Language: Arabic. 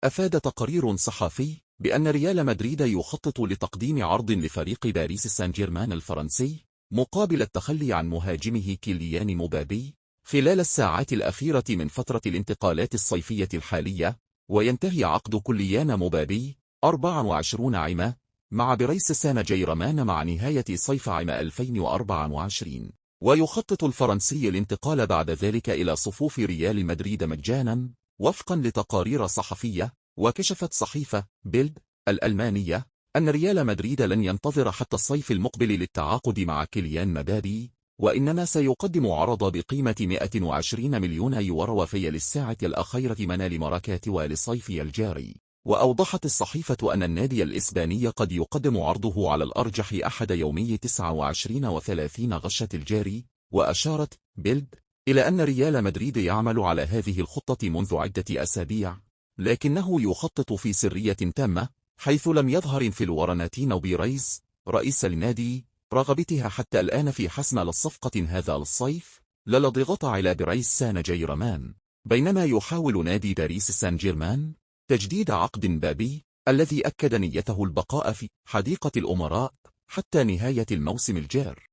أفاد تقرير صحفي بأن ريال مدريد يخطط لتقديم عرض لفريق باريس سان جيرمان الفرنسي مقابل التخلي عن مهاجمه كيليان مبابي خلال الساعات الأخيرة من فترة الانتقالات الصيفية الحالية، وينتهي عقد كيليان مبابي 24 عاما مع باريس سان جيرمان مع نهاية صيف عام 2024. ويخطط الفرنسي الانتقال بعد ذلك إلى صفوف ريال مدريد مجانا وفقا لتقارير صحفية. وكشفت صحيفة بيلد الألمانية أن ريال مدريد لن ينتظر حتى الصيف المقبل للتعاقد مع كيليان مبابي، وإنما سيقدم عرض بقيمة 120 مليون يورو في للساعة الأخيرة من لمراكات والصيف الجاري. وأوضحت الصحيفة أن النادي الإسباني قد يقدم عرضه على الأرجح أحد يومي 29 و30 غشة الجاري. وأشارت بيلد إلى أن ريال مدريد يعمل على هذه الخطة منذ عدة أسابيع، لكنه يخطط في سرية تامة، حيث لم يظهر فلورنتينو بيريز رئيس النادي رغبتها حتى الآن في حسم الصفقة هذا الصيف لا ضغط على باريس سان جيرمان، بينما يحاول نادي باريس سان جيرمان تجديد عقد مبابي الذي أكد نيته البقاء في حديقة الأمراء حتى نهاية الموسم الجار.